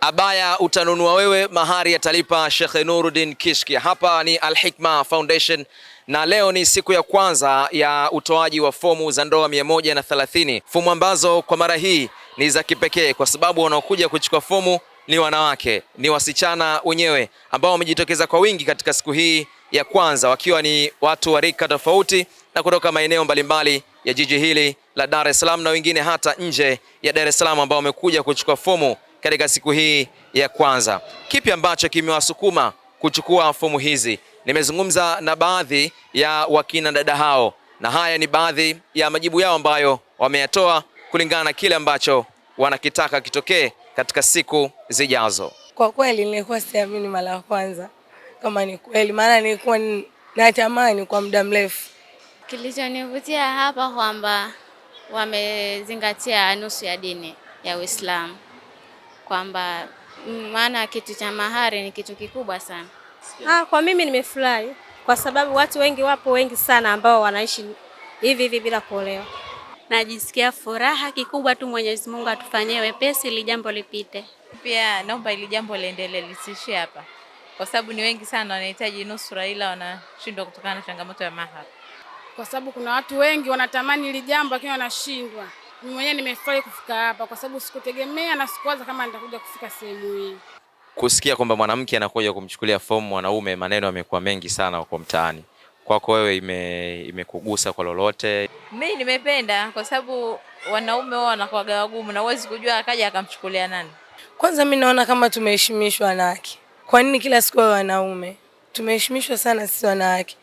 Abaya utanunua wewe, mahari atalipa Sheikh Nuruddin Kishki. Hapa ni Al Hikma Foundation na leo ni siku ya kwanza ya utoaji wa fomu za ndoa 130. Fomu ambazo kwa mara hii ni za kipekee kwa sababu wanaokuja kuchukua fomu ni wanawake, ni wasichana wenyewe ambao wamejitokeza kwa wingi katika siku hii ya kwanza, wakiwa ni watu wa rika tofauti na kutoka maeneo mbalimbali ya jiji hili la Dar es Salaam na wengine hata nje ya Dar es Salaam ambao wamekuja kuchukua fomu katika siku hii ya kwanza. Kipi ambacho kimewasukuma kuchukua fomu hizi? Nimezungumza na baadhi ya wakina dada hao na haya ni baadhi ya majibu yao ambayo wameyatoa kulingana na kile ambacho wanakitaka kitokee katika siku zijazo. Kwa kweli nilikuwa siamini mara ya kwanza kama ni kweli, maana nilikuwa natamani kwa muda mrefu. Kilichonivutia hapa kwamba wamezingatia nusu ya dini ya Uislamu, kwamba maana kitu cha mahari ni kitu kikubwa sana. Kwa mimi nimefurahi kwa sababu watu wengi sana ambao wanaishi hivi bila kuolewa. Najisikia furaha kikubwa tu, Mwenyezi Mungu atufanyie wepesi ili jambo lipite. Pia naomba ili jambo liendelee, lisishie hapa, kwa sababu ni wengi sana wanahitaji nusura ila wanashindwa kutokana na changamoto ya mahari. Kwa sababu kuna watu wengi wanatamani ili jambo lakini wanashindwa. Mimi mwenyewe nimefurahi kufika hapa kwa sababu sikutegemea na sikuwaza kama nitakuja kufika sehemu hii. Kusikia kwamba mwanamke anakuja kumchukulia fomu mwanaume, maneno yamekuwa mengi sana huko mtaani. Kwako wewe imekugusa kwa lolote? Mimi nimependa kwa sababu wanaume wao wanakuwa wagumu na huwezi kujua akaja akamchukulia nani. Kwanza mimi naona kama tumeheshimishwa wanawake. Kwa nini kila siku wanaume? Tumeheshimishwa sana sisi wanawake.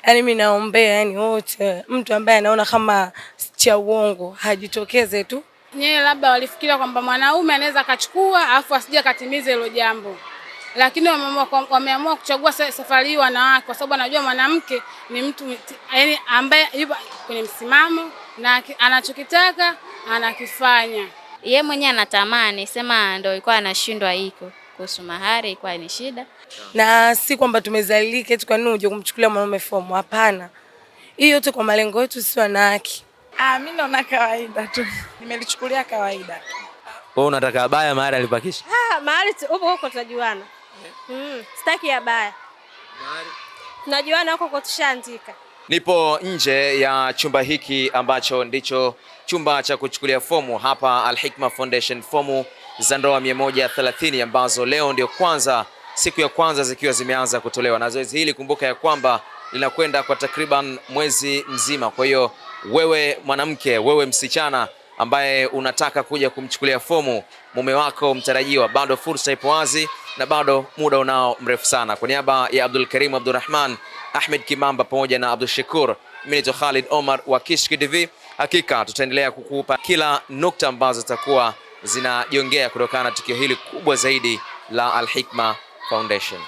Yaani mimi naombea wote mtu ambaye anaona kama cha uongo hajitokeze tu. Nyewe labda walifikiria kwamba mwanaume anaweza akachukua afu asije katimize hilo jambo. Lakini wameamua kuchagua safari hii wanawake kwa sababu anajua mwanamke ni mtu ambaye yupo kwenye msimamo na anachokitaka anakifanya. Yeye mwenyewe anatamani, sema ndio ilikuwa anashindwa hiko. Kuhusu mahari ilikuwa ni shida. Na si kwamba tumezalilika eti kwa nini uje kumchukulia mwanaume fomu, hapana. Hiyo yote kwa malengo yetu sisi wanawake. Mimi naona kawaida tu. Nimelichukulia kawaida tu. Wewe unataka abaya mahari alipakisha? Mahari huko tunajuana. Sitaki abaya. Mahari tunajuana huko tushaandika. Nipo nje ya chumba hiki ambacho ndicho chumba cha kuchukulia fomu hapa Al Hikma Foundation, fomu za ndoa 130 ambazo leo ndio kwanza siku ya kwanza zikiwa zimeanza kutolewa, na zoezi hili kumbuka ya kwamba linakwenda kwa takriban mwezi mzima. Kwa hiyo wewe mwanamke, wewe msichana ambaye unataka kuja kumchukulia fomu mume wako mtarajiwa, bado fursa ipo wazi na bado muda unao mrefu sana. Kwa niaba ya Abdul Karim Abdurrahman, Ahmed Kimamba pamoja na Abdul Shakur, mimi ni Khalid Omar wa Kishki TV. Hakika tutaendelea kukupa kila nukta ambazo zitakuwa zinajiongea kutokana na tukio hili kubwa zaidi la Al Hikma Foundation.